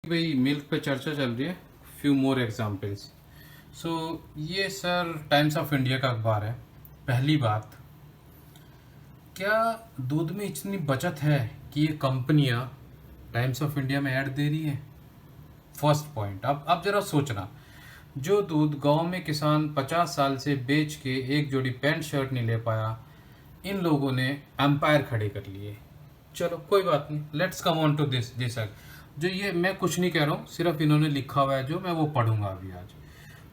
भाई मिल्क पे चर्चा चल रही है। Few more examples. सो ये सर टाइम्स ऑफ इंडिया का अखबार है। पहली बात, क्या दूध में इतनी बचत है कि ये कंपनियां टाइम्स ऑफ इंडिया में ऐड दे रही है? First point. अब जरा सोचना, जो दूध गांव में किसान 50 साल से बेच के एक जोड़ी पैंट शर्ट नहीं ले पाया, इन लोगों ने एम्पायर खड़े कर लिए। चलो कोई बात नहीं, let's come on to this. जो ये मैं कुछ नहीं कह रहा हूँ, सिर्फ इन्होंने लिखा हुआ है जो मैं वो पढ़ूंगा अभी आज।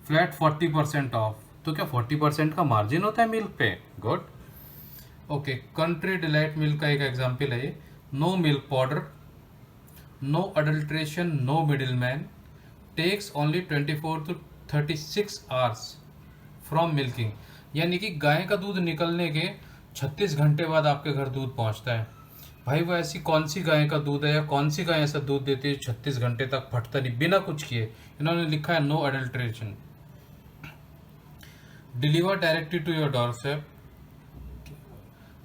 Flat 40% off. तो क्या 40% का मार्जिन होता है मिल्क पे? Good. Okay, country delight milk का एक एग्जाम्पल है ये। No milk powder, no adulteration, no middle man, takes only 24 to 36 hours from milking. यानी कि गाय का दूध निकलने के 36 घंटे बाद आपके घर दूध पहुंचता है। भाई वो ऐसी कौन सी गाय का दूध है या कौन सी गाय ऐसा दूध देती है 36 घंटे तक फटता नहीं बिना कुछ किए? इन्होंने लिखा है no adulteration. Deliver directly to your doorstep.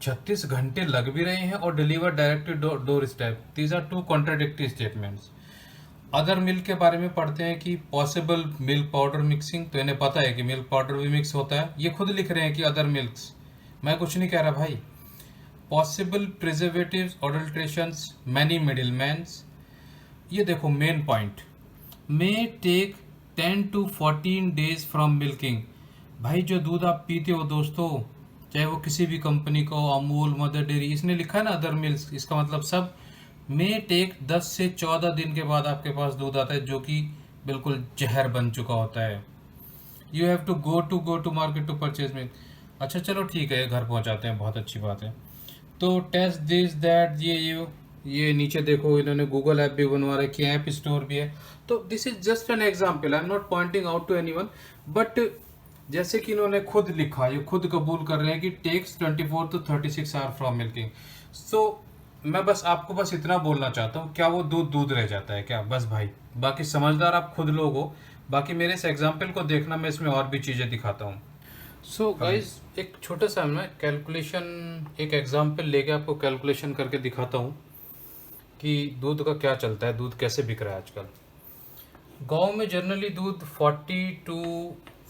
36 घंटे लग भी रहे हैं और deliver directly doorstep. These are two contradictory statements. Other milk के बारे में पढ़ते हैं कि पॉसिबल मिल्क पाउडर मिक्सिंग। तो इन्हें पता है कि मिल्क पाउडर भी मिक्स होता है, ये खुद लिख रहे हैं कि अदर मिल्क्स। मैं कुछ नहीं कह रहा भाई। Possible preservatives, adulterations, many middlemans. ये देखो main point, may take 10 to 14 days from milking. भाई जो दूध आप पीते हो दोस्तों, चाहे वो किसी भी कंपनी का हो, अमूल, मदर डेयरी, इसने लिखा है ना अदर मिल्क, इसका मतलब सब मे टेक 10 से 14 दिन के बाद आपके पास दूध आता है, जो कि बिल्कुल जहर बन चुका होता है। You have to go to market to purchase milk. अच्छा चलो ठीक है, घर पहुंचाते हैं, बहुत अच्छी बात है। तो टेस्ट दिस दैट, ये नीचे देखो इन्होंने गूगल ऐप भी बनवा रखी है, ऐप स्टोर भी है। तो this is just an example, I am not pointing out to anyone, but जैसे कि इन्होंने खुद लिखा, ये खुद कबूल कर रहे हैं कि takes 24 to 36 hour from milking. So मैं बस आपको बस इतना बोलना चाहता हूँ, क्या वो दूध दूध रह जाता है क्या? बस भाई, बाकी समझदार आप खुद लोग हो। बाकी मेरे इस एग्जाम्पल को देखना, मैं इसमें और भी चीज़ें दिखाता हूँ। सो गाइज, एक छोटा सा मैं कैलकुलेशन, एक एग्जांपल लेके आपको कैलकुलेशन करके दिखाता हूँ कि दूध का क्या चलता है, दूध कैसे बिक रहा है आजकल। गांव में जनरली दूध 40 to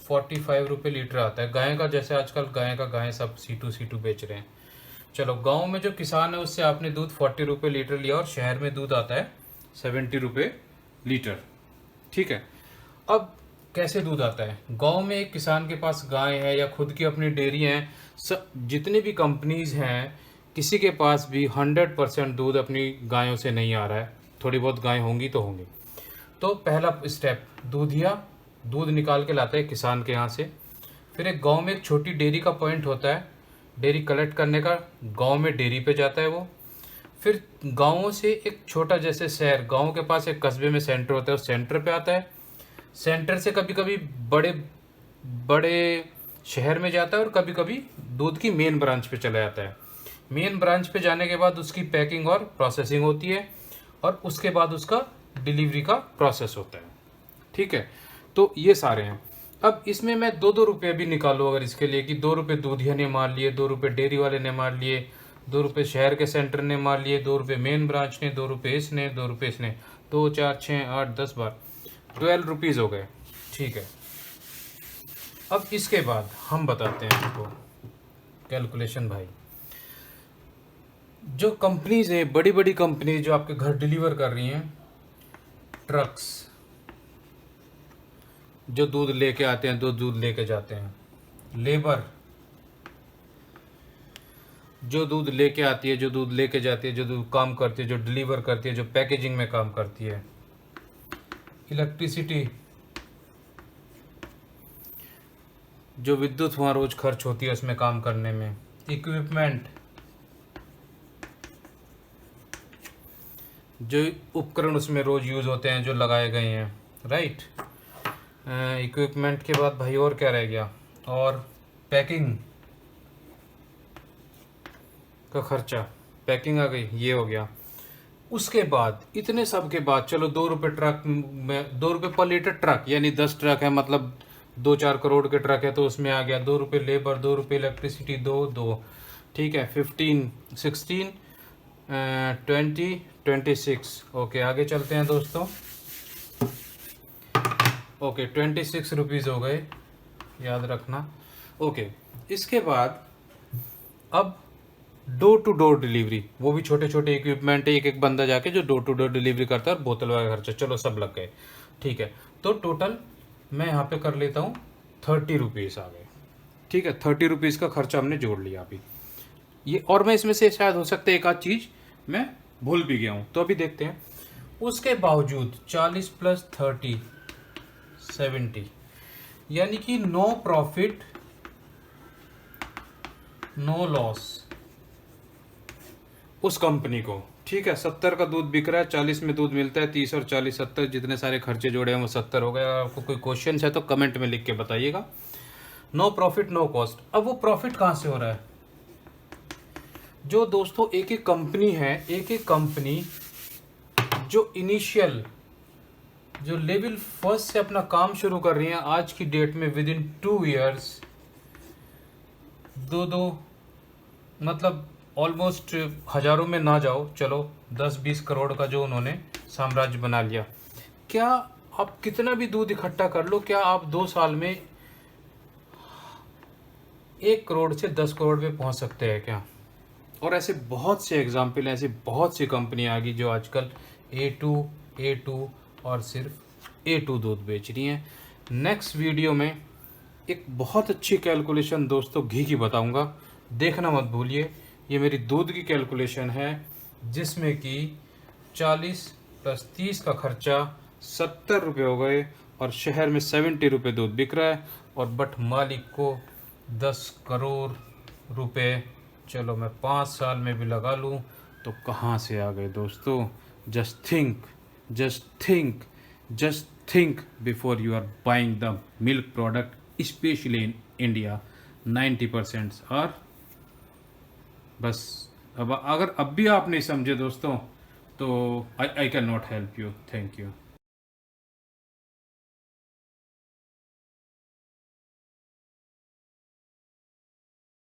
45 रुपये लीटर आता है गाय का। जैसे आजकल गाय सब C2 बेच रहे हैं। चलो, गांव में जो किसान है उससे आपने दूध 40 रुपये लीटर लिया और शहर में दूध आता है 70 रुपये लीटर। ठीक है, अब कैसे दूध आता है? गांव में एक किसान के पास गाय है या खुद की अपनी डेयरी है, जितनी भी कंपनीज हैं, किसी के पास भी 100% दूध अपनी गायों से नहीं आ रहा है। थोड़ी बहुत गाय होंगी तो होंगी। तो पहला स्टेप, दूध निकाल के लाता है किसान के यहाँ से। फिर एक गांव में एक छोटी डेयरी का पॉइंट होता है, डेयरी कलेक्ट करने का। गांव में डेयरी पे जाता है वो। फिर गाँवों से एक छोटा जैसे शहर, गाँव के पास एक कस्बे में सेंटर होता है, उस सेंटर पे आता है। सेंटर से कभी कभी बड़े बड़े शहर में जाता है और कभी कभी दूध की मेन ब्रांच पे चला जाता है। मेन ब्रांच पे जाने के बाद उसकी पैकिंग और प्रोसेसिंग होती है और उसके बाद उसका डिलीवरी का प्रोसेस होता है। ठीक है, तो ये सारे हैं। अब इसमें मैं 2-2 रुपये भी निकालूँ अगर इसके लिए, कि 2 रुपये दूधिया ने मार लिए, 2 रुपये डेयरी वाले ने मार लिए, 2 रुपये शहर के सेंटर ने मार लिए, 2 रुपये मेन ब्रांच ने, 2 रुपये इसने, 2 रुपये इसने, 2, 4, 6, 8, 10 बार 12 रुपीज़ हो गए। ठीक है, अब इसके बाद हम बताते हैं आपको कैलकुलेशन। भाई जो कंपनीज हैं, बड़ी बड़ी कंपनीज जो आपके घर डिलीवर कर रही हैं, ट्रक्स जो दूध लेके आते हैं, दूध लेके जाते हैं, लेबर जो दूध लेके आती है, जो दूध लेके जाती है, जो दूध काम करती है, जो डिलीवर करती है, जो पैकेजिंग में काम करती है, इलेक्ट्रिसिटी, जो विद्युत वहाँ रोज खर्च होती है उसमें काम करने में, इक्विपमेंट, जो उपकरण उसमें रोज यूज होते हैं जो लगाए गए हैं, राइट। इक्विपमेंट के बाद भाई और क्या रह गया? और पैकिंग का खर्चा, पैकिंग आ गई, ये हो गया। उसके बाद इतने सब के बाद चलो 2 रुपये ट्रक में, 2 रुपये पर लीटर ट्रक, यानी 10 ट्रक है, मतलब 2-4 करोड़ के ट्रक है, तो उसमें आ गया 2 रुपये लेबर, 2 रुपये इलेक्ट्रिसिटी, 2 ठीक है, 15, 16, 20, 26। ओके, आगे चलते हैं दोस्तों। ओके 26 रुपीज़ हो गए, याद रखना। ओके, इसके बाद अब डोर टू डोर डिलीवरी, वो भी छोटे छोटे इक्विपमेंट है, एक एक बंदा जाके जो डोर टू डोर डिलीवरी करता है, और बोतल वगैरह खर्चा, चलो सब लग गए, ठीक है। तो टोटल मैं यहाँ पे कर लेता हूँ 30 रुपीज़ आ गए, ठीक है। 30 रुपीज़ का खर्चा हमने जोड़ लिया अभी ये, और मैं इसमें से शायद हो सकता है एक आध चीज़ मैं भूल भी गया हूँ, तो अभी देखते हैं। उसके बावजूद 40 + 30 70, यानी कि नो प्रॉफिट नो लॉस उस कंपनी को, ठीक है। 70 का दूध बिक रहा है, 40 में दूध मिलता है, 30 और 40 70, जितने सारे खर्चे जोड़े हैं वो 70 हो गए। अगर आपको कोई क्वेश्चन है तो कमेंट में लिख के बताइएगा। No profit no cost. अब वो प्रॉफिट कहाँ से हो रहा है? जो दोस्तों एक एक कंपनी है, एक एक कंपनी जो इनिशियल जो लेवल फर्स्ट से अपना काम शुरू कर रही है आज की डेट में, विद इन 2 ईयर्स दो मतलब ऑलमोस्ट हजारों में ना जाओ, चलो 10-20 करोड़ का जो उन्होंने साम्राज्य बना लिया। क्या आप कितना भी दूध इकट्ठा कर लो, क्या आप 2 साल में 1 करोड़ से 10 करोड़ पे पहुंच सकते हैं क्या? और ऐसे बहुत से एग्जाम्पल हैं, ऐसे बहुत सी कंपनियां आ गई जो आजकल A2 और सिर्फ A2 दूध बेच रही हैं। नेक्स्ट वीडियो में एक बहुत अच्छी कैलकुलेशन दोस्तों घी की बताऊंगा, देखना मत भूलिए। ये मेरी दूध की कैलकुलेशन है, जिसमें कि 40 + 30 का खर्चा 70 रुपये हो गए, और शहर में 70 रुपये दूध बिक रहा है, और बट मालिक को 10 करोड़ रुपए। चलो मैं 5 साल में भी लगा लूँ तो कहाँ से आ गए दोस्तों? Just think, just think, just think before you are buying the milk product, specially in India. 90% और बस। अब अगर अब भी आप नहीं समझे दोस्तों, तो I can not help you. Thank you.